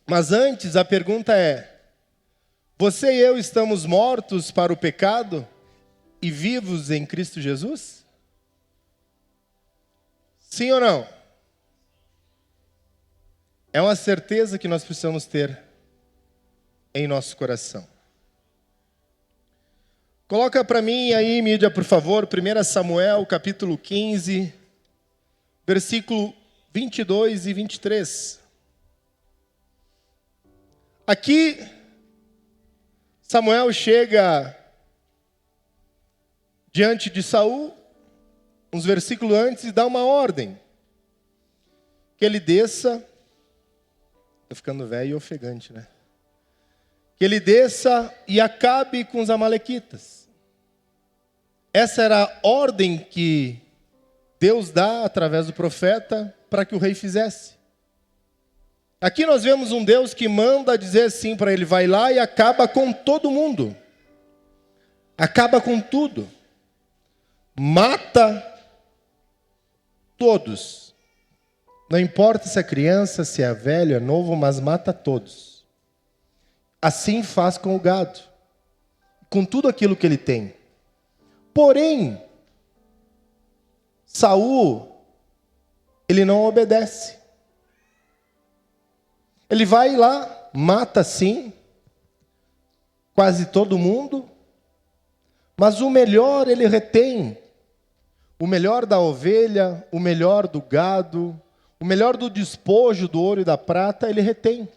Mas antes, a pergunta é: você e eu estamos mortos para o pecado e vivos em Cristo Jesus? Sim ou não? É uma certeza que nós precisamos ter em nosso coração. Coloca para mim aí, mídia, por favor, 1 Samuel, capítulo 15, versículo 22 e 23. Aqui, Samuel chega diante de Saul, uns versículos antes, e dá uma ordem. Que ele desça, estou ficando velho e ofegante, né? Que ele desça e acabe com os amalequitas. Essa era a ordem que Deus dá através do profeta para que o rei fizesse. Aqui nós vemos um Deus que manda dizer assim para ele: vai lá e acaba com todo mundo. Acaba com tudo. Mata todos. Não importa se é criança, se é velho, é novo, mas mata todos. Assim faz com o gado, com tudo aquilo que ele tem. Porém, Saul, ele não obedece. Ele vai lá, mata sim, quase todo mundo, mas o melhor ele retém. O melhor da ovelha, o melhor do gado, o melhor do despojo do ouro e da prata, ele retém.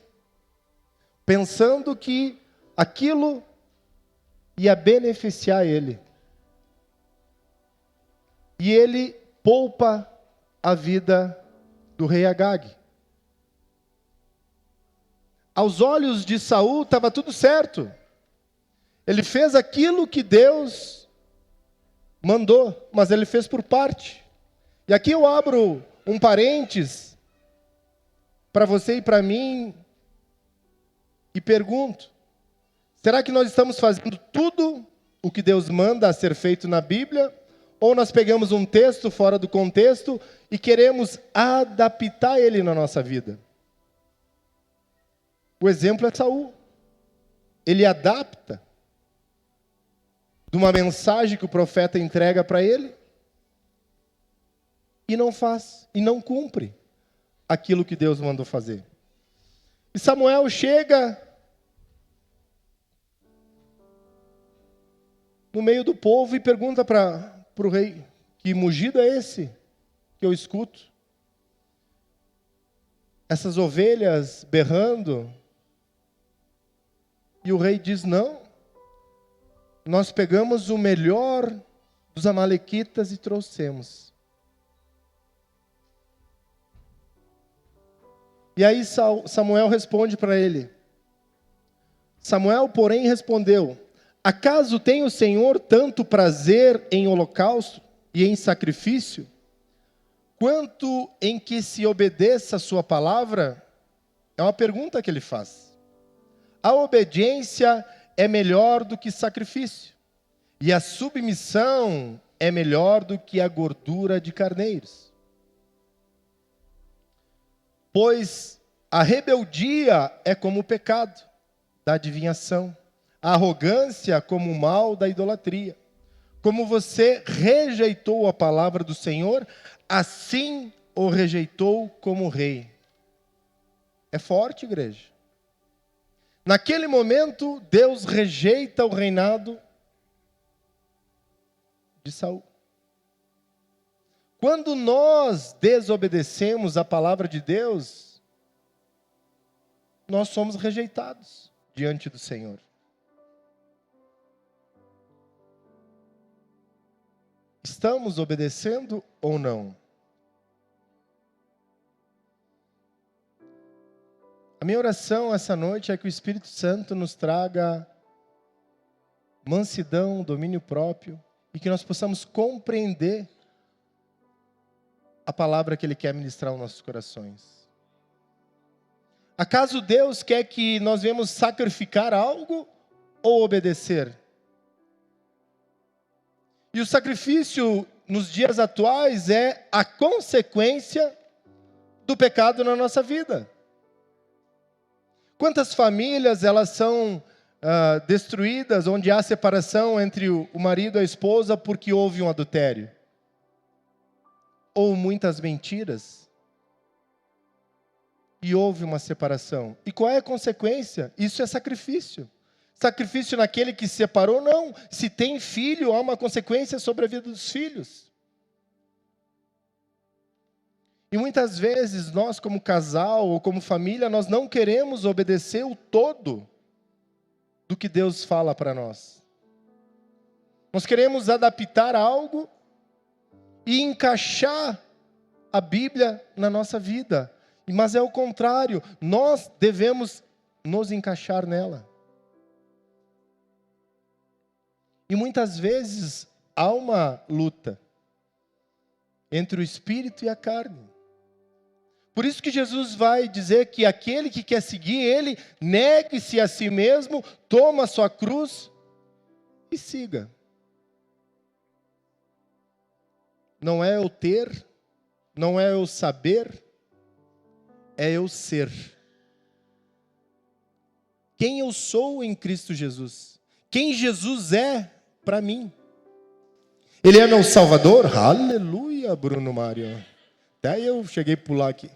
Pensando que aquilo ia beneficiar ele. E ele poupa a vida do rei Agag. Aos olhos de Saul estava tudo certo. Ele fez aquilo que Deus mandou, mas ele fez por parte. E aqui eu abro um parênteses para você e para mim e pergunto: será que nós estamos fazendo tudo o que Deus manda a ser feito na Bíblia? Ou nós pegamos um texto fora do contexto e queremos adaptar ele na nossa vida? O exemplo é Saul. Ele adapta de uma mensagem que o profeta entrega para ele e não faz, e não cumpre aquilo que Deus mandou fazer. E Samuel chega no meio do povo e pergunta para o rei: que mugido é esse que eu escuto? Essas ovelhas berrando. E o rei diz: não, nós pegamos o melhor dos amalequitas e trouxemos. E aí Samuel responde para ele. Samuel, porém, respondeu: acaso tem o Senhor tanto prazer em holocausto e em sacrifício, quanto em que se obedeça a sua palavra? É uma pergunta que ele faz. A obediência é melhor do que sacrifício, e a submissão é melhor do que a gordura de carneiros. Pois a rebeldia é como o pecado da adivinhação, a arrogância como o mal da idolatria. Como você rejeitou a palavra do Senhor, assim o rejeitou como rei. É forte, igreja. Naquele momento, Deus rejeita o reinado de Saul. Quando nós desobedecemos a palavra de Deus, nós somos rejeitados diante do Senhor. Estamos obedecendo ou não? A minha oração essa noite é que o Espírito Santo nos traga mansidão, domínio próprio, e que nós possamos compreender a palavra que Ele quer ministrar aos nossos corações. Acaso Deus quer que nós venhamos sacrificar algo ou obedecer? E o sacrifício nos dias atuais é a consequência do pecado na nossa vida. Quantas famílias elas são destruídas, onde há separação entre o marido e a esposa porque houve um adultério? Ou muitas mentiras, e houve uma separação. E qual é a consequência? Isso é sacrifício. Sacrifício naquele que se separou? Não. Se tem filho, há uma consequência sobre a vida dos filhos. E muitas vezes nós, como casal ou como família, nós não queremos obedecer o todo do que Deus fala para nós. Nós queremos adaptar algo e encaixar a Bíblia na nossa vida. Mas é o contrário, nós devemos nos encaixar nela. E muitas vezes há uma luta entre o espírito e a carne. Por isso que Jesus vai dizer que aquele que quer seguir ele, negue-se a si mesmo, toma a sua cruz e siga. Não é eu ter, não é eu saber, é eu ser. Quem eu sou em Cristo Jesus. Quem Jesus é para mim. Ele é meu Salvador? Aleluia, Bruno Mário. Até eu cheguei a pular aqui.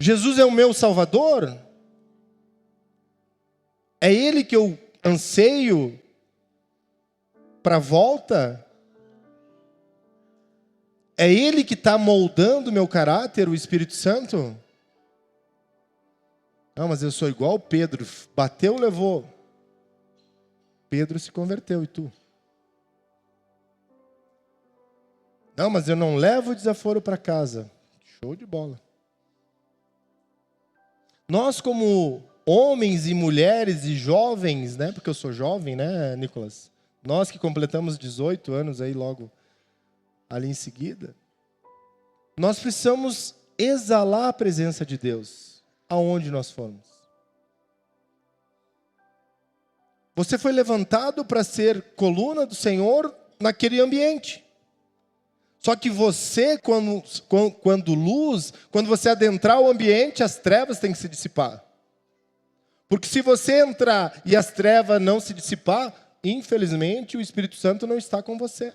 Jesus é o meu Salvador? É Ele que eu anseio para a volta? É Ele que está moldando o meu caráter, o Espírito Santo? Não, mas eu sou igual Pedro. Bateu, levou. Pedro se converteu, e tu? Não, mas eu não levo o desaforo para casa. Show de bola. Nós, como homens e mulheres e jovens, né? Porque eu sou jovem, né, Nicolas? Nós que completamos 18 anos aí logo ali em seguida, nós precisamos exalar a presença de Deus aonde nós formos. Você foi levantado para ser coluna do Senhor naquele ambiente. Só que você, quando você adentrar o ambiente, as trevas têm que se dissipar. Porque se você entrar e as trevas não se dissipar, infelizmente o Espírito Santo não está com você.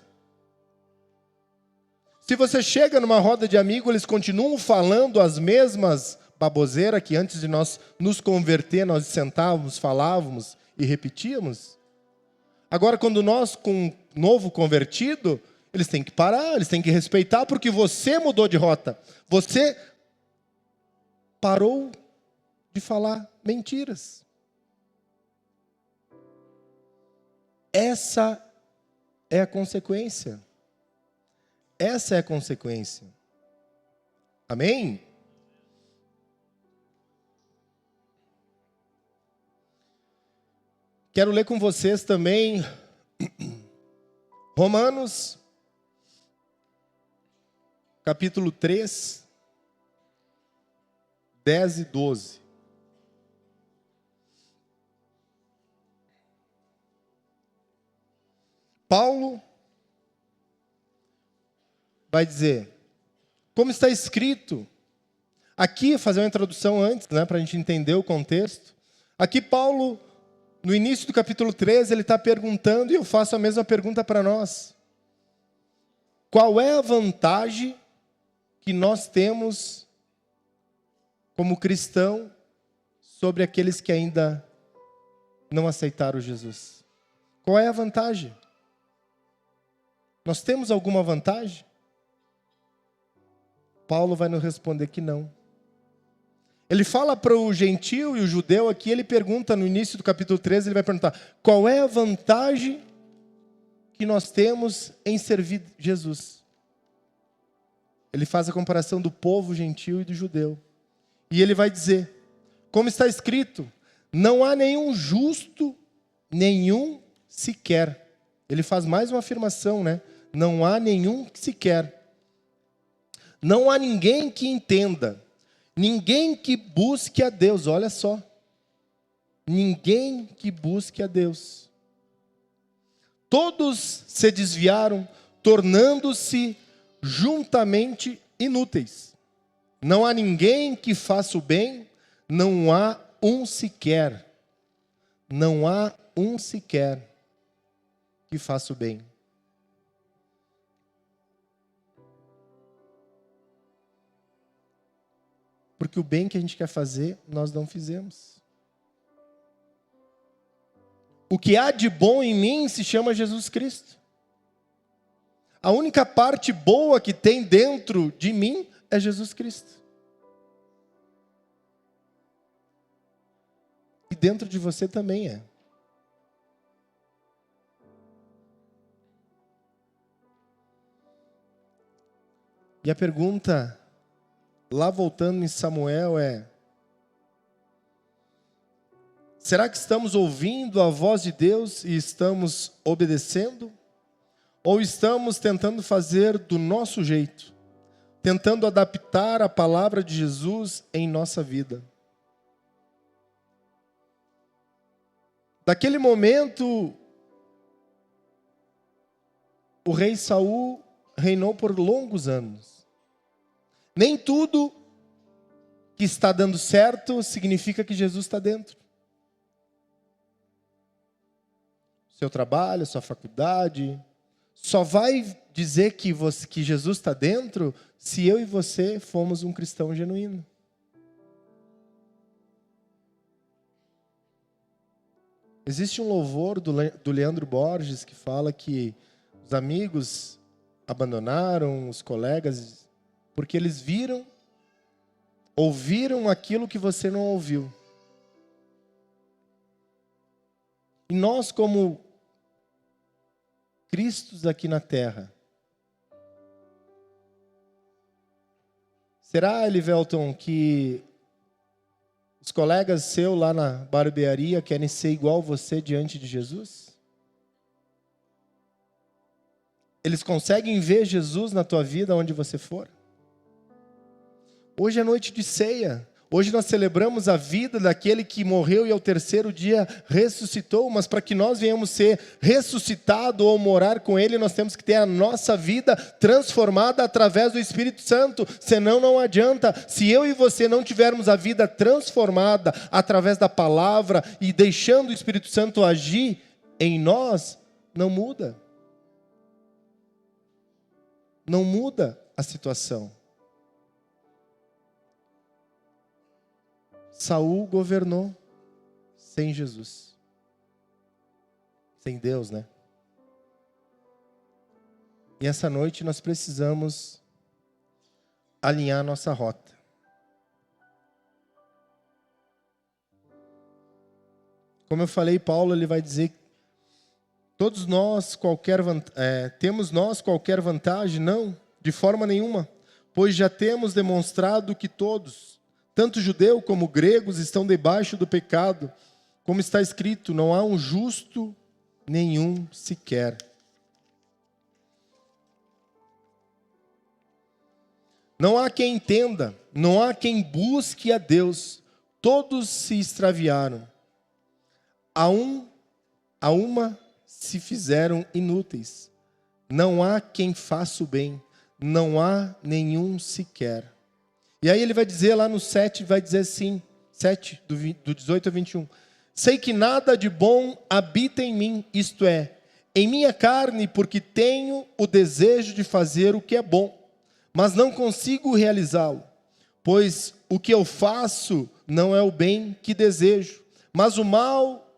Se você chega numa roda de amigos, eles continuam falando as mesmas baboseiras que antes de nós nos converter, nós sentávamos, falávamos e repetíamos. Agora, quando nós, com um novo convertido, eles têm que parar, eles têm que respeitar, porque você mudou de rota. Você parou de falar mentiras. Essa é a consequência. Essa é a consequência. Amém? Quero ler com vocês também Romanos, capítulo 3, 10 e 12. Paulo vai dizer, como está escrito, aqui, fazer uma introdução antes, né, para a gente entender o contexto. Aqui Paulo, no início do capítulo 13, ele está perguntando, e eu faço a mesma pergunta para nós. Qual é a vantagem que nós temos como cristão sobre aqueles que ainda não aceitaram Jesus? Qual é a vantagem? Nós temos alguma vantagem? Paulo vai nos responder que não. Ele fala para o gentio e o judeu aqui, ele pergunta no início do capítulo 13, ele vai perguntar, qual é a vantagem que nós temos em servir Jesus? Ele faz a comparação do povo gentio e do judeu. E ele vai dizer, como está escrito, não há nenhum justo, nenhum sequer. Ele faz mais uma afirmação, né? Não há nenhum sequer. Não há ninguém que entenda. Ninguém que busque a Deus, olha só. Ninguém que busque a Deus. Todos se desviaram, tornando-se juntamente inúteis. Não há ninguém que faça o bem, não há um sequer, não há um sequer que faça o bem. Porque o bem que a gente quer fazer, nós não fizemos. O que há de bom em mim se chama Jesus Cristo. A única parte boa que tem dentro de mim é Jesus Cristo. E dentro de você também é. E a pergunta, lá voltando em Samuel, é: será que estamos ouvindo a voz de Deus e estamos obedecendo? Ou estamos tentando fazer do nosso jeito, tentando adaptar a palavra de Jesus em nossa vida? Naquele momento, o rei Saul reinou por longos anos. Nem tudo que está dando certo significa que Jesus está dentro. Seu trabalho, sua faculdade, só vai dizer que Jesus está dentro se eu e você formos um cristão genuíno. Existe um louvor do Leandro Borges que fala que os amigos abandonaram os colegas porque eles ouviram aquilo que você não ouviu. E nós, como Cristos aqui na terra, será, Elivelton, que os colegas seus lá na barbearia querem ser igual você diante de Jesus? Eles conseguem ver Jesus na tua vida onde você for? Hoje é noite de ceia. Hoje nós celebramos a vida daquele que morreu e ao terceiro dia ressuscitou, mas para que nós venhamos ser ressuscitados ou morar com Ele, nós temos que ter a nossa vida transformada através do Espírito Santo, senão não adianta. Se eu e você não tivermos a vida transformada através da palavra e deixando o Espírito Santo agir em nós, não muda. Não muda a situação. Saul governou sem Jesus. Sem Deus, né? E essa noite nós precisamos alinhar nossa rota. Como eu falei, Paulo ele vai dizer: todos nós temos nós qualquer vantagem? Não, de forma nenhuma, pois já temos demonstrado que todos, tanto judeu como gregos, estão debaixo do pecado, como está escrito: não há um justo nenhum sequer. Não há quem entenda, não há quem busque a Deus, todos se extraviaram, a uma se fizeram inúteis, não há quem faça o bem, não há nenhum sequer. E aí ele vai dizer lá no 7, vai dizer assim, 7, do 18 a 21. Sei que nada de bom habita em mim, isto é, em minha carne, porque tenho o desejo de fazer o que é bom, mas não consigo realizá-lo. Pois o que eu faço não é o bem que desejo, mas o mal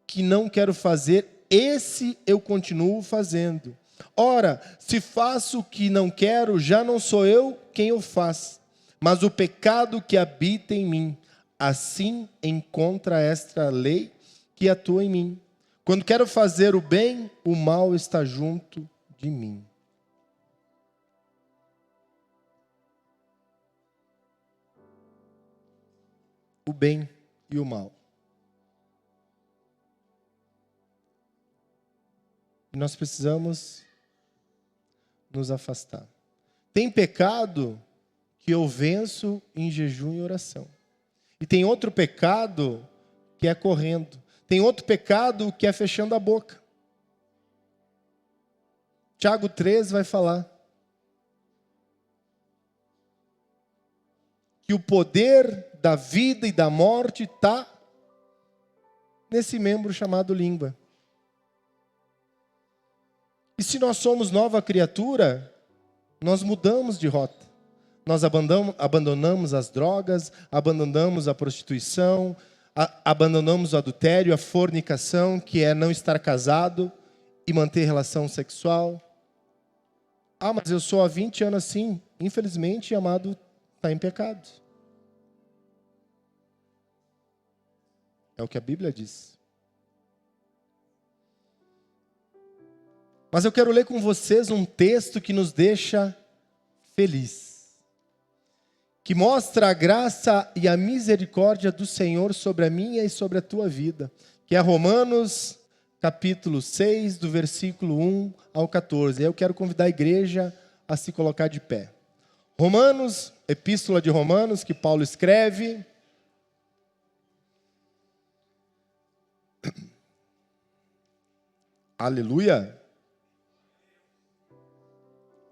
que não quero fazer, esse eu continuo fazendo. Ora, se faço o que não quero, já não sou eu quem o faz, mas o pecado que habita em mim. Assim encontra esta lei que atua em mim. Quando quero fazer o bem, o mal está junto de mim. O bem e o mal. E nós precisamos nos afastar. Tem pecado que eu venço em jejum e oração. E tem outro pecado que é correndo. Tem outro pecado que é fechando a boca. Tiago 3 vai falar que o poder da vida e da morte está nesse membro chamado língua. E se nós somos nova criatura, nós mudamos de rota. Nós abandonamos as drogas, abandonamos a prostituição, abandonamos o adultério, a fornicação, que é não estar casado e manter relação sexual. Ah, mas eu sou há 20 anos assim. Infelizmente, amado, está em pecado. É o que a Bíblia diz. Mas eu quero ler com vocês um texto que nos deixa feliz, que mostra a graça e a misericórdia do Senhor sobre a minha e sobre a tua vida, que é Romanos, capítulo 6, do versículo 1 ao 14. Eu quero convidar a igreja a se colocar de pé. Romanos, epístola de Romanos, que Paulo escreve. Aleluia!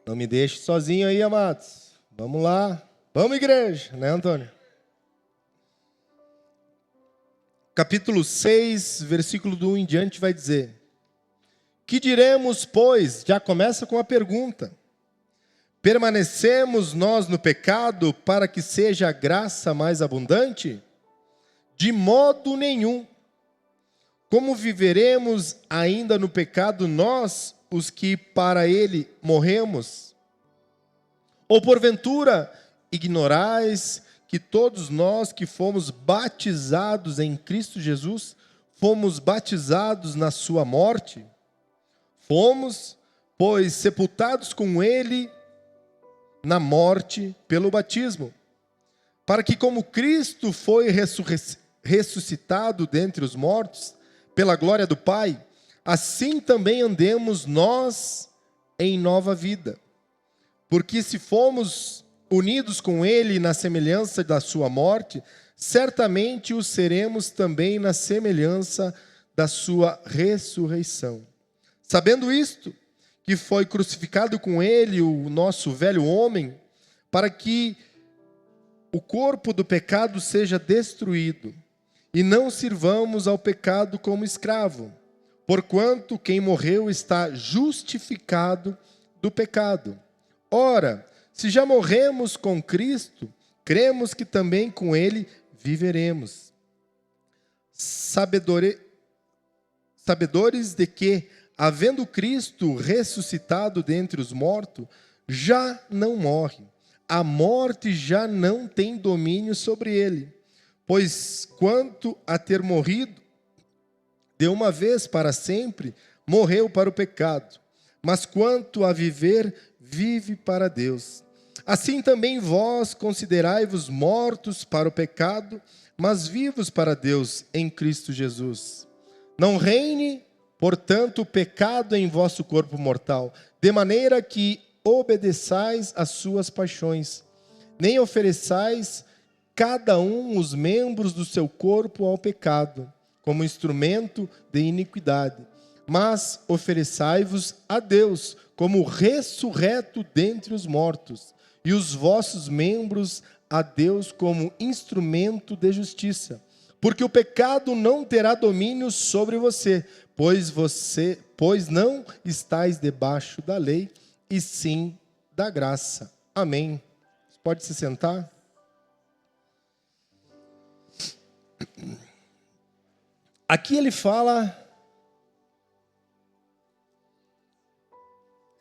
Não me deixe sozinho aí, amados. Vamos lá. Vamos, igreja, né, Antônio? Capítulo 6, versículo do 1 em diante vai dizer: que diremos, pois? Já começa com a pergunta. Permanecemos nós no pecado para que seja a graça mais abundante? De modo nenhum. Como viveremos ainda no pecado nós, os que para ele morremos? Ou porventura ignorais que todos nós que fomos batizados em Cristo Jesus, fomos batizados na sua morte? Fomos, pois, sepultados com ele na morte pelo batismo, para que como Cristo foi ressuscitado dentre os mortos, pela glória do Pai, assim também andemos nós em nova vida. Porque se fomos unidos com ele na semelhança da sua morte, certamente o seremos também na semelhança da sua ressurreição. Sabendo isto, que foi crucificado com ele o nosso velho homem, para que o corpo do pecado seja destruído, e não sirvamos ao pecado como escravo, porquanto quem morreu está justificado do pecado. Ora, se já morremos com Cristo, cremos que também com ele viveremos. Sabedores de que, havendo Cristo ressuscitado dentre os mortos, já não morre. A morte já não tem domínio sobre ele. Pois quanto a ter morrido, de uma vez para sempre, morreu para o pecado. Mas quanto a viver, vive para Deus. Assim também vós considerai-vos mortos para o pecado, mas vivos para Deus em Cristo Jesus. Não reine, portanto, o pecado em vosso corpo mortal, de maneira que obedeçais às suas paixões, nem ofereçais cada um os membros do seu corpo ao pecado, como instrumento de iniquidade, mas ofereçai-vos a Deus como ressurreto dentre os mortos, e os vossos membros a Deus como instrumento de justiça. Porque o pecado não terá domínio sobre você, pois não estáis debaixo da lei, e sim da graça. Amém. Pode se sentar? Aqui ele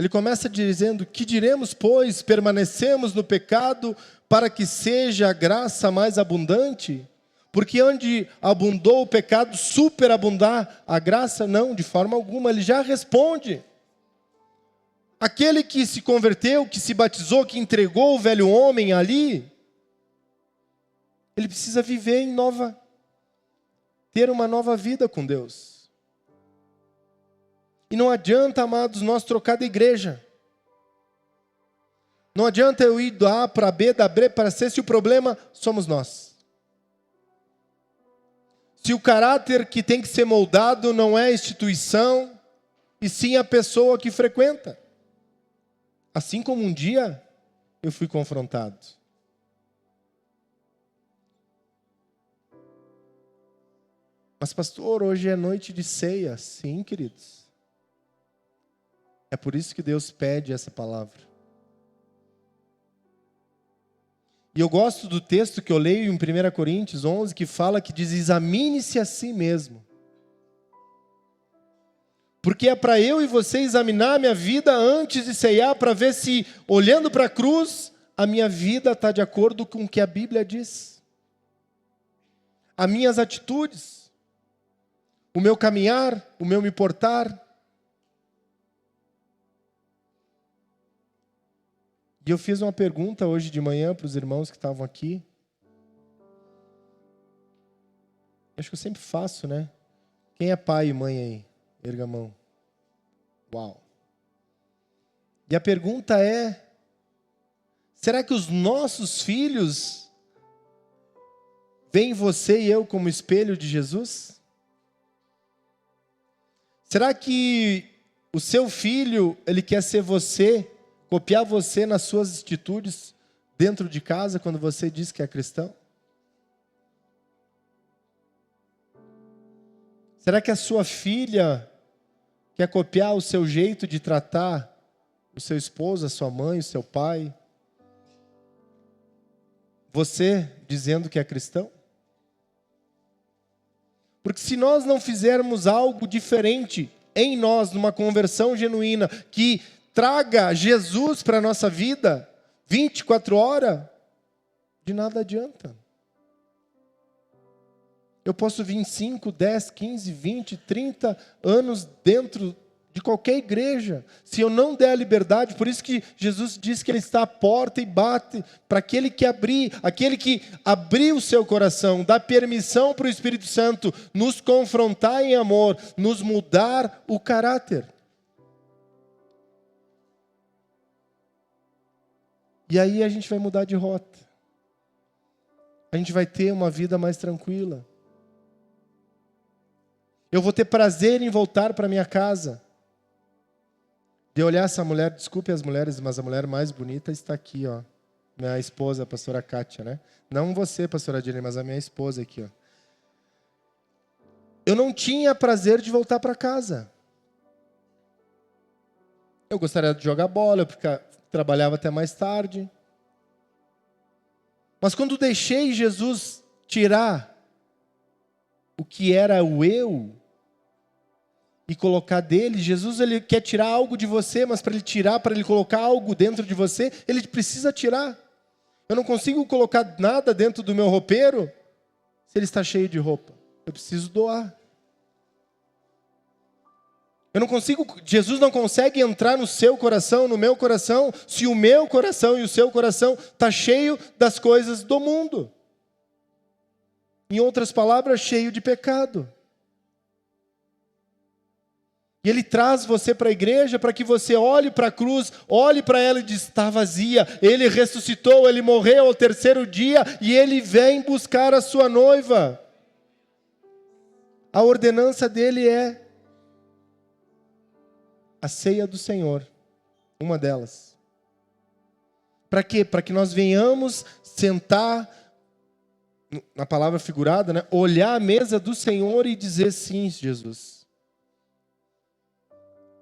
começa dizendo: que diremos, pois, permanecemos no pecado para que seja a graça mais abundante? Porque onde abundou o pecado, superabundar a graça? Não, de forma alguma. Ele já responde. Aquele que se converteu, que se batizou, que entregou o velho homem ali, ele precisa viver ter uma nova vida com Deus. E não adianta, amados, nós trocar de igreja. Não adianta eu ir da A para B, da B para C, se o problema somos nós. Se o caráter que tem que ser moldado não é a instituição, e sim a pessoa que frequenta. Assim como um dia eu fui confrontado. Mas pastor, hoje é noite de ceia. Sim, queridos. É por isso que Deus pede essa palavra. E eu gosto do texto que eu leio em 1 Coríntios 11, que fala que diz, examine-se a si mesmo. Porque é para eu e você examinar a minha vida antes de ceiar, para ver se, olhando para a cruz, a minha vida está de acordo com o que a Bíblia diz. As minhas atitudes, o meu caminhar, o meu me portar. E eu fiz uma pergunta hoje de manhã para os irmãos que estavam aqui. Acho que eu sempre faço, né? Quem é pai e mãe aí? Erga a mão. Uau. E a pergunta é, será que os nossos filhos veem você e eu como espelho de Jesus? Será que o seu filho, ele quer ser você, copiar você nas suas atitudes dentro de casa quando você diz que é cristão? Será que a sua filha quer copiar o seu jeito de tratar o seu esposo, a sua mãe, o seu pai? Você dizendo que é cristão? Porque se nós não fizermos algo diferente em nós, numa conversão genuína, que traga Jesus para a nossa vida, 24 horas, de nada adianta. Eu posso vir 5, 10, 15, 20, 30 anos dentro de qualquer igreja. Se eu não der a liberdade, por isso que Jesus diz que Ele está à porta e bate para aquele que abrir o seu coração, dá permissão para o Espírito Santo nos confrontar em amor, nos mudar o caráter. E aí a gente vai mudar de rota. A gente vai ter uma vida mais tranquila. Eu vou ter prazer em voltar para minha casa. De olhar essa mulher, desculpe as mulheres, mas a mulher mais bonita está aqui, ó. Minha esposa, a pastora Kátia, né? Não você, pastora Adilene, mas a minha esposa aqui, ó. Eu não tinha prazer de voltar para casa. Eu gostaria de jogar bola, porque trabalhava até mais tarde. Mas quando deixei Jesus tirar o que era o eu e colocar dele, Jesus ele quer tirar algo de você, mas para ele tirar, para ele colocar algo dentro de você, ele precisa tirar. Eu não consigo colocar nada dentro do meu roupeiro se ele está cheio de roupa. Eu preciso doar. Jesus não consegue entrar no seu coração, no meu coração, se o meu coração e o seu coração está cheio das coisas do mundo. Em outras palavras, cheio de pecado. E Ele traz você para a igreja para que você olhe para a cruz, olhe para ela e diz, está vazia. Ele ressuscitou, Ele morreu ao terceiro dia e Ele vem buscar a sua noiva. A ordenança dele é a ceia do Senhor, uma delas. Para quê? Para que nós venhamos sentar, na palavra figurada, né? Olhar a mesa do Senhor e dizer, sim, Jesus.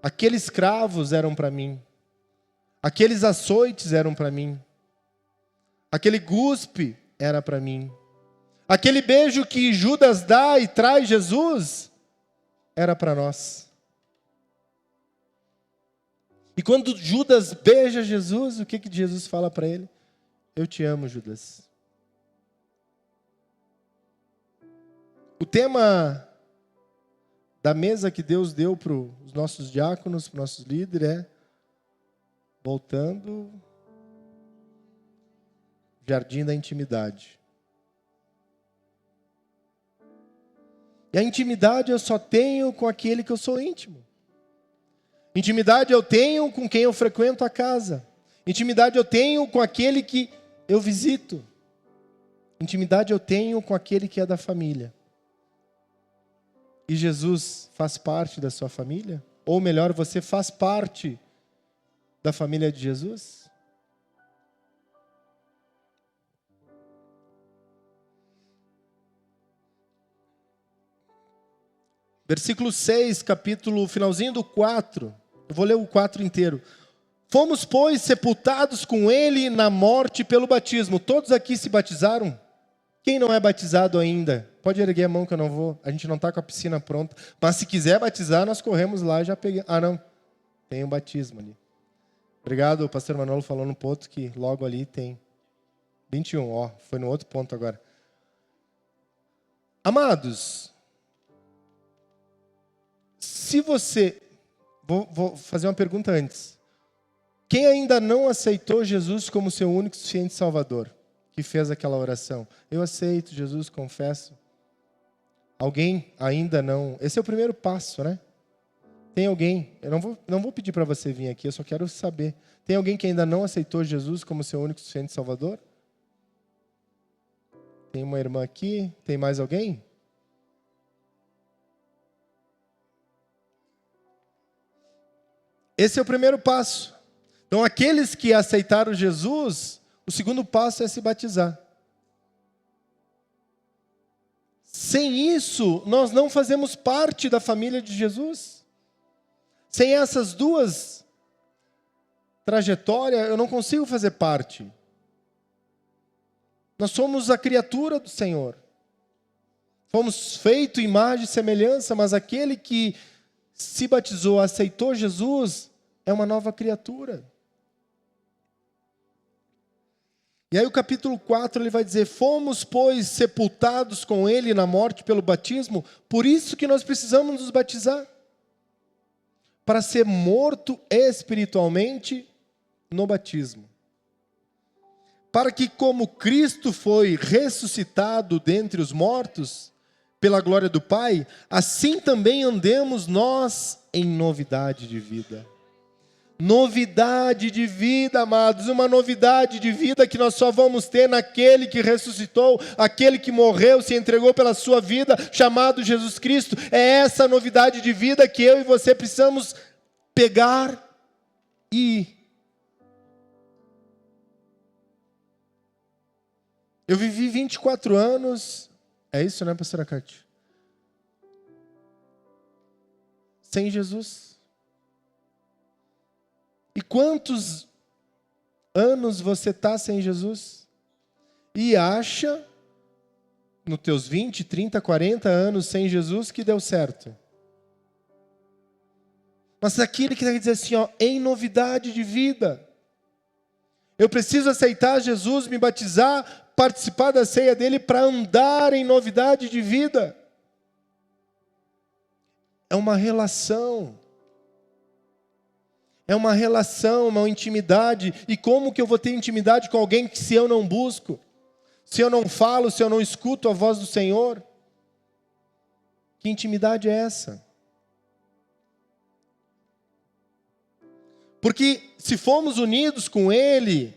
Aqueles cravos eram para mim. Aqueles açoites eram para mim. Aquele guspe era para mim. Aquele beijo que Judas dá e traz Jesus era para nós. E quando Judas beija Jesus, o que Jesus fala para ele? Eu te amo, Judas. O tema da mesa que Deus deu para os nossos diáconos, para os nossos líderes, é voltando jardim da intimidade. E a intimidade eu só tenho com aquele que eu sou íntimo. Intimidade eu tenho com quem eu frequento a casa. Intimidade eu tenho com aquele que eu visito. Intimidade eu tenho com aquele que é da família. E Jesus faz parte da sua família? Ou melhor, você faz parte da família de Jesus? Versículo 6, capítulo, finalzinho do 4. Eu vou ler o 4 inteiro. Fomos, pois, sepultados com ele na morte pelo batismo. Todos aqui se batizaram? Quem não é batizado ainda? Pode erguer a mão que eu não vou. A gente não está com a piscina pronta. Mas se quiser batizar, nós corremos lá e já peguei. Ah, não. Tem um batismo ali. Obrigado, o pastor Manolo falou no ponto que logo ali tem 21. Ó, foi no outro ponto agora. Amados, se você... Vou fazer uma pergunta antes. Quem ainda não aceitou Jesus como seu único e suficiente Salvador? Que fez aquela oração. Eu aceito Jesus, confesso. Alguém ainda não... Esse é o primeiro passo, né? Tem alguém... Eu não vou pedir para você vir aqui, eu só quero saber. Tem alguém que ainda não aceitou Jesus como seu único e suficiente Salvador? Tem uma irmã aqui? Tem mais alguém? Esse é o primeiro passo. Então, aqueles que aceitaram Jesus, o segundo passo é se batizar. Sem isso, nós não fazemos parte da família de Jesus. Sem essas duas trajetórias, eu não consigo fazer parte. Nós somos a criatura do Senhor. Fomos feitos imagem e semelhança, mas aquele que se batizou, aceitou Jesus, é uma nova criatura. E aí o capítulo 4 ele vai dizer, fomos, pois, sepultados com ele na morte pelo batismo, por isso que nós precisamos nos batizar. Para ser morto espiritualmente no batismo. Para que como Cristo foi ressuscitado dentre os mortos, pela glória do Pai, assim também andemos nós em novidade de vida. Novidade de vida, amados, uma novidade de vida que nós só vamos ter naquele que ressuscitou, aquele que morreu, se entregou pela sua vida, chamado Jesus Cristo. É essa novidade de vida que eu e você precisamos pegar e eu vivi 24 anos, é isso, né, pastora Cátia? Sem Jesus. E quantos anos você está sem Jesus? E acha, nos teus 20, 30, 40 anos sem Jesus, que deu certo. Mas aquele que diz assim, ó, em novidade de vida. Eu preciso aceitar Jesus, me batizar, participar da ceia dele para andar em novidade de vida. É uma relação. É uma relação, uma intimidade. E como que eu vou ter intimidade com alguém que se eu não busco? Se eu não falo, se eu não escuto a voz do Senhor? Que intimidade é essa? Porque se formos unidos com Ele,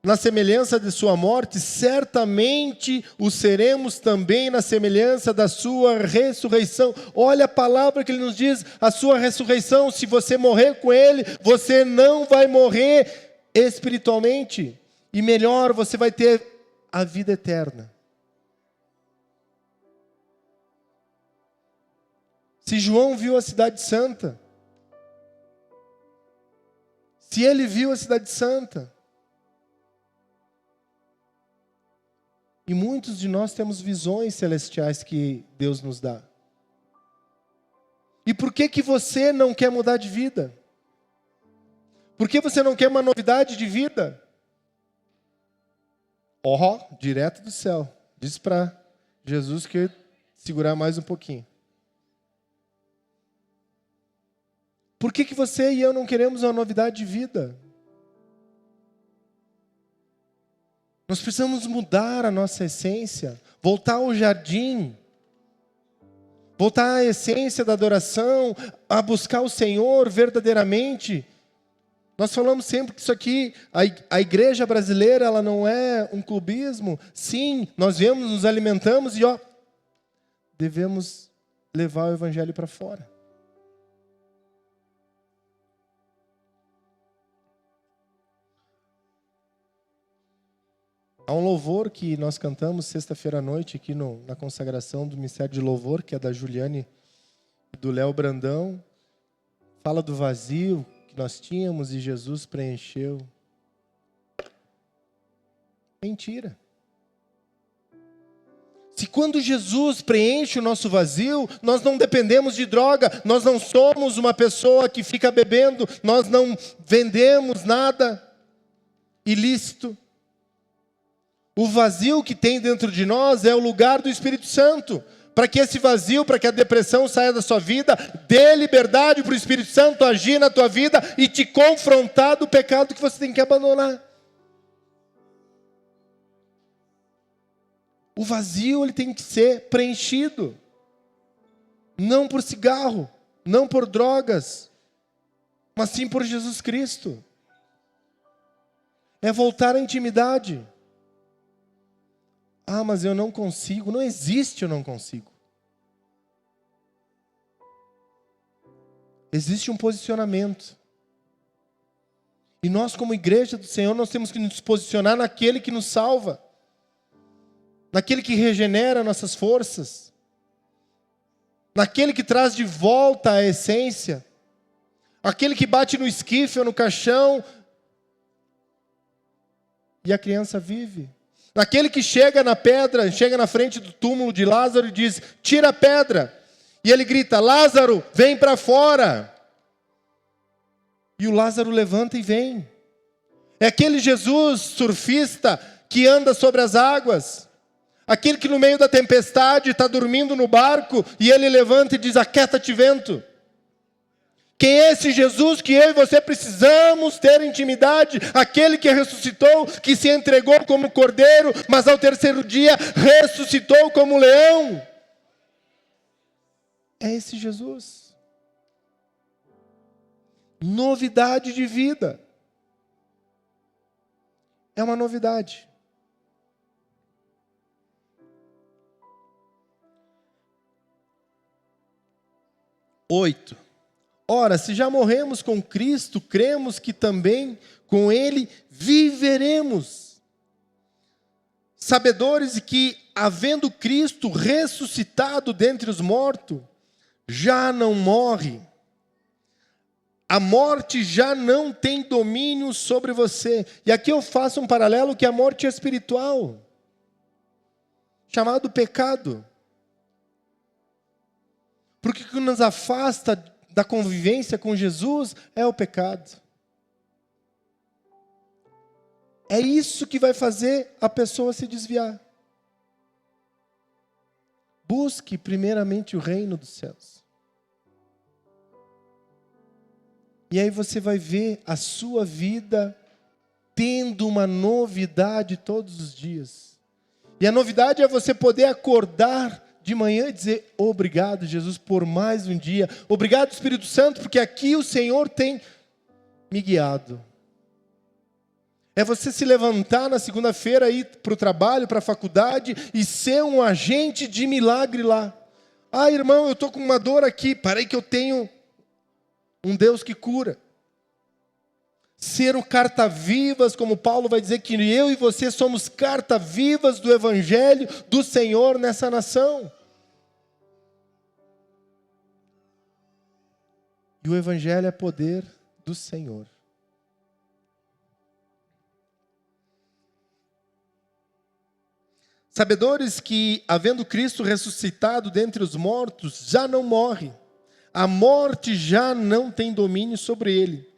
na semelhança de sua morte, certamente o seremos também na semelhança da sua ressurreição. Olha a palavra que ele nos diz, a sua ressurreição. Se você morrer com Ele, você não vai morrer espiritualmente. E melhor, você vai ter a vida eterna. Se João viu a cidade santa, se ele viu a cidade santa, e muitos de nós temos visões celestiais que Deus nos dá. E por que que você não quer mudar de vida? Por que você não quer uma novidade de vida? Ó, direto do céu. Diz para Jesus que eu segurar mais um pouquinho. Por que que você e eu não queremos uma novidade de vida? Nós precisamos mudar a nossa essência, voltar ao jardim, voltar à essência da adoração, a buscar o Senhor verdadeiramente. Nós falamos sempre que isso aqui, a igreja brasileira, ela não é um clubismo. Sim, nós vemos, nos alimentamos e devemos levar o evangelho para fora. Há um louvor que nós cantamos sexta-feira à noite aqui na consagração do Ministério de Louvor, que é da Juliane do Léo Brandão, fala do vazio que nós tínhamos e Jesus preencheu. Mentira. Se quando Jesus preenche o nosso vazio, nós não dependemos de droga, nós não somos uma pessoa que fica bebendo, nós não vendemos nada ilícito. O vazio que tem dentro de nós é o lugar do Espírito Santo. Para que esse vazio, para que a depressão saia da sua vida, dê liberdade para o Espírito Santo agir na tua vida e te confrontar do pecado que você tem que abandonar. O vazio ele tem que ser preenchido. Não por cigarro, não por drogas, mas sim por Jesus Cristo. É voltar à intimidade. Ah, mas eu não consigo. Não existe eu não consigo. Existe um posicionamento. E nós como igreja do Senhor, nós temos que nos posicionar naquele que nos salva. Naquele que regenera nossas forças, naquele que traz de volta a essência, aquele que bate no esquife ou no caixão e a criança vive, naquele que chega na pedra, chega na frente do túmulo de Lázaro e diz, tira a pedra, e ele grita, Lázaro, vem para fora, e o Lázaro levanta e vem. É aquele Jesus surfista que anda sobre as águas, aquele que no meio da tempestade está dormindo no barco e ele levanta e diz, aquieta-te vento. Quem é esse Jesus que eu e você precisamos ter intimidade? Aquele que ressuscitou, que se entregou como cordeiro, mas ao terceiro dia ressuscitou como leão. É esse Jesus. Novidade de vida. É uma novidade. 8. Ora, se já morremos com Cristo, cremos que também com Ele viveremos. Sabedores de que, havendo Cristo ressuscitado dentre os mortos, já não morre. A morte já não tem domínio sobre você. E aqui eu faço um paralelo que a morte é espiritual, chamado pecado. Porque o que nos afasta da convivência com Jesus é o pecado. É isso que vai fazer a pessoa se desviar. Busque primeiramente o reino dos céus. E aí você vai ver a sua vida tendo uma novidade todos os dias. E a novidade é você poder acordar de manhã e dizer, obrigado, Jesus, por mais um dia. Obrigado, Espírito Santo, porque aqui o Senhor tem me guiado. É você se levantar na segunda-feira, ir para o trabalho, para a faculdade e ser um agente de milagre lá. Ah, irmão, eu estou com uma dor aqui. Parei que eu tenho um Deus que cura. Ser o carta-vivas, como Paulo vai dizer que eu e você somos carta-vivas do Evangelho do Senhor nessa nação. E o Evangelho é poder do Senhor. Sabedores que, havendo Cristo ressuscitado dentre os mortos, já não morre. A morte já não tem domínio sobre ele.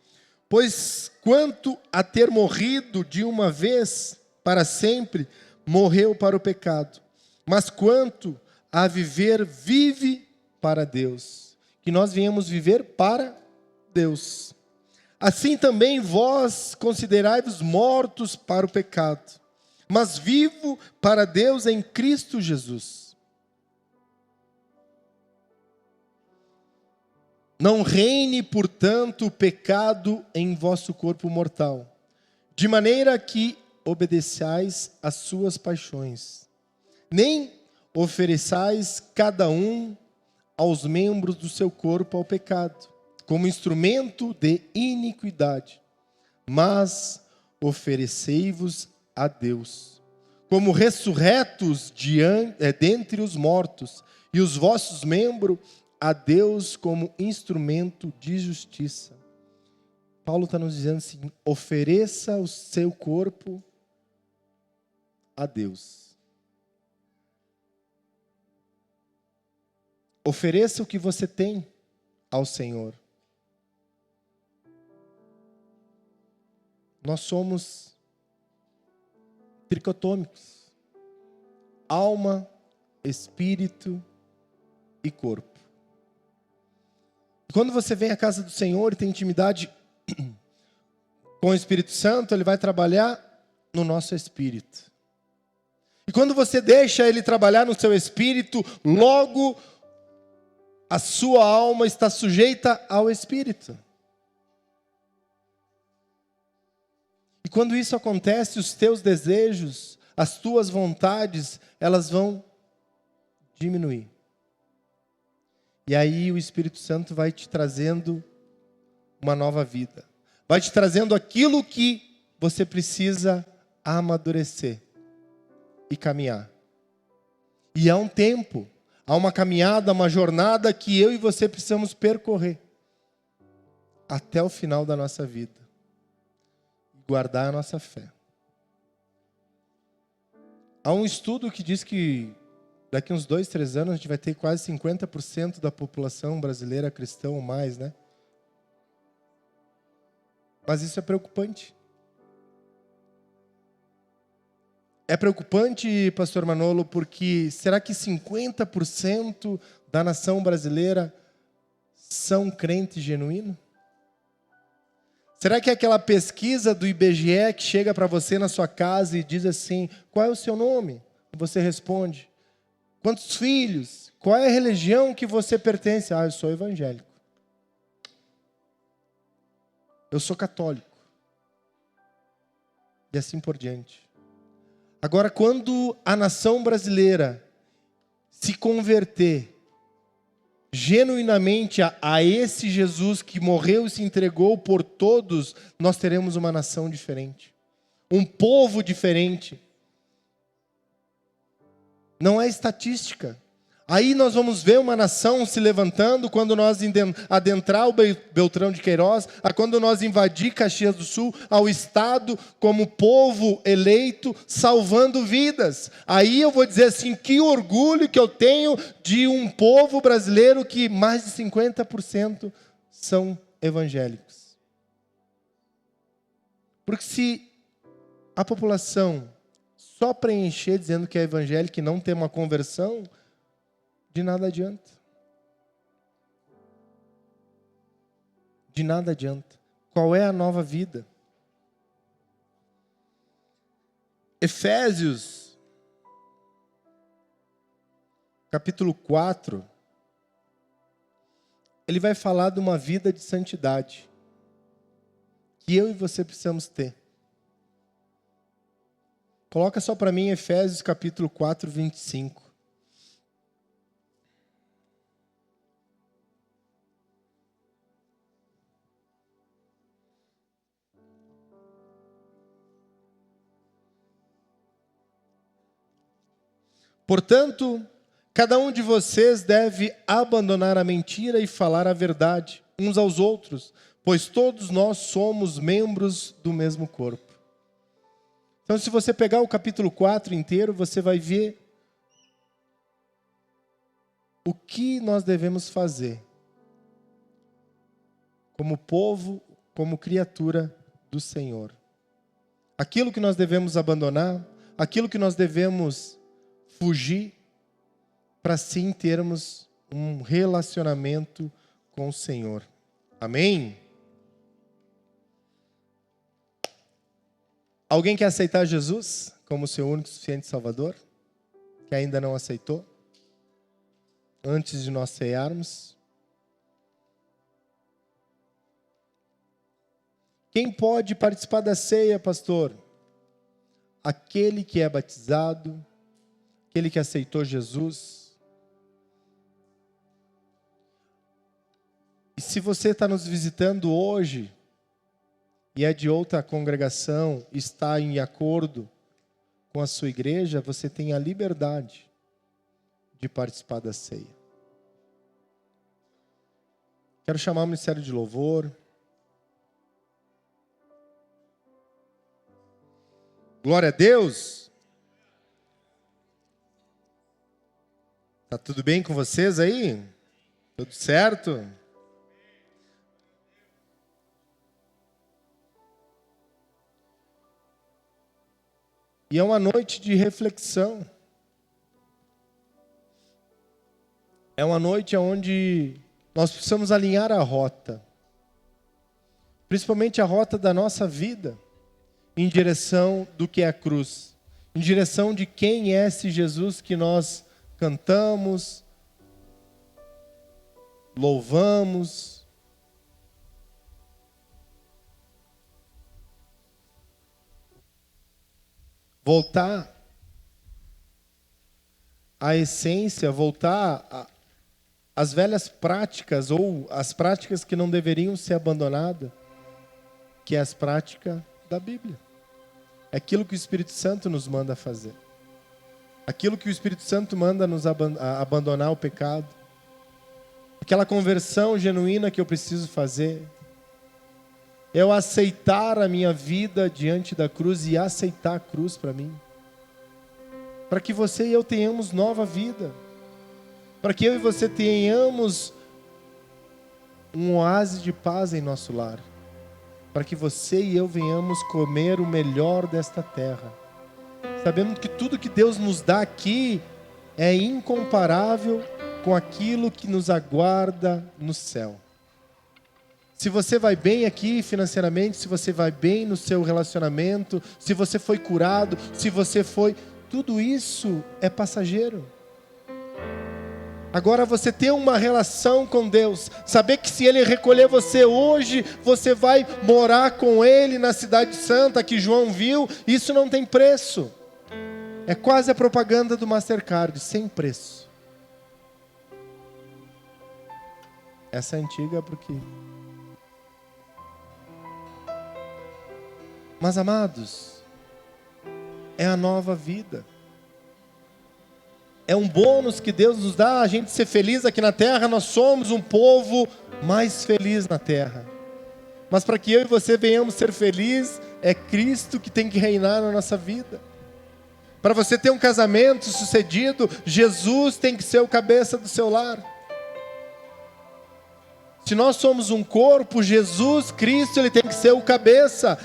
Pois quanto a ter morrido de uma vez para sempre, morreu para o pecado. Mas quanto a viver, vive para Deus. Que nós venhamos viver para Deus. Assim também vós considerai-vos mortos para o pecado, mas vivo para Deus em Cristo Jesus. Não reine, portanto, o pecado em vosso corpo mortal, de maneira que obedeçais às suas paixões. Nem ofereçais cada um aos membros do seu corpo ao pecado, como instrumento de iniquidade, mas oferecei-vos a Deus, como ressurretos dentre os mortos, e os vossos membros a Deus como instrumento de justiça. Paulo está nos dizendo assim: ofereça o seu corpo a Deus. Ofereça o que você tem ao Senhor. Nós somos tricotômicos: alma, espírito e corpo. Quando você vem à casa do Senhor e tem intimidade com o Espírito Santo, Ele vai trabalhar no nosso espírito. E quando você deixa Ele trabalhar no seu espírito, logo a sua alma está sujeita ao Espírito. E quando isso acontece, os teus desejos, as tuas vontades, elas vão diminuir. E aí o Espírito Santo vai te trazendo uma nova vida. Vai te trazendo aquilo que você precisa amadurecer e caminhar. E há um tempo, há uma caminhada, uma jornada que eu e você precisamos percorrer até o final da nossa vida. Guardar a nossa fé. Há um estudo que diz que daqui uns 2, 3 anos a gente vai ter quase 50% da população brasileira cristã ou mais, né? Mas isso é preocupante. É preocupante, pastor Manolo, porque será que 50% da nação brasileira são crentes genuínos? Será que é aquela pesquisa do IBGE que chega para você na sua casa e diz assim: qual é o seu nome? E você responde: quantos filhos? Qual é a religião que você pertence? Ah, eu sou evangélico. Eu sou católico. E assim por diante. Agora, quando a nação brasileira se converter genuinamente a esse Jesus que morreu e se entregou por todos, nós teremos uma nação diferente. Um povo diferente. Não é estatística. Aí nós vamos ver uma nação se levantando quando nós adentrar o Beltrão de Queiroz, quando nós invadir Caxias do Sul, ao Estado como povo eleito, salvando vidas. Aí eu vou dizer assim: que orgulho que eu tenho de um povo brasileiro que mais de 50% são evangélicos. Porque se a população só preencher dizendo que é evangélico e não ter uma conversão, de nada adianta. De nada adianta. Qual é a nova vida? Efésios, capítulo 4, ele vai falar de uma vida de santidade que eu e você precisamos ter. Coloca só para mim Efésios capítulo 4, 25. Portanto, cada um de vocês deve abandonar a mentira e falar a verdade uns aos outros, pois todos nós somos membros do mesmo corpo. Então, se você pegar o capítulo 4 inteiro, você vai ver o que nós devemos fazer como povo, como criatura do Senhor. Aquilo que nós devemos abandonar, aquilo que nós devemos fugir, para sim termos um relacionamento com o Senhor. Amém? Alguém quer aceitar Jesus como seu único e suficiente Salvador? Que ainda não aceitou? Antes de nós cearmos. Quem pode participar da ceia, pastor? Aquele que é batizado, aquele que aceitou Jesus. E se você está nos visitando hoje e é de outra congregação, está em acordo com a sua igreja, você tem a liberdade de participar da ceia. Quero chamar o Ministério de Louvor. Glória a Deus. Tá tudo bem com vocês aí? Tudo certo? E é uma noite de reflexão. É uma noite onde nós precisamos alinhar a rota. Principalmente a rota da nossa vida. Em direção do que é a cruz. Em direção de quem é esse Jesus que nós cantamos, louvamos. Voltar à essência, voltar às velhas práticas, ou as práticas que não deveriam ser abandonadas, que é as práticas da Bíblia. É aquilo que o Espírito Santo nos manda fazer. Aquilo que o Espírito Santo manda nos abandonar o pecado. Aquela conversão genuína que eu preciso fazer. Eu aceitar a minha vida diante da cruz e aceitar a cruz para mim. Para que você e eu tenhamos nova vida. Para que eu e você tenhamos um oásis de paz em nosso lar. Para que você e eu venhamos comer o melhor desta terra. Sabendo que tudo que Deus nos dá aqui é incomparável com aquilo que nos aguarda no céu. Se você vai bem aqui financeiramente, se você vai bem no seu relacionamento, se você foi curado, se você foi... Tudo isso é passageiro. Agora você ter uma relação com Deus, saber que se Ele recolher você hoje, você vai morar com Ele na cidade santa que João viu, isso não tem preço. É quase a propaganda do Mastercard, sem preço. Essa é antiga porque... Mas amados, é a nova vida. É um bônus que Deus nos dá, a gente ser feliz aqui na terra. Nós somos um povo mais feliz na terra. Mas para que eu e você venhamos ser felizes, é Cristo que tem que reinar na nossa vida. Para você ter um casamento sucedido, Jesus tem que ser o cabeça do seu lar. Se nós somos um corpo, Jesus, Cristo, Ele tem que ser o cabeça.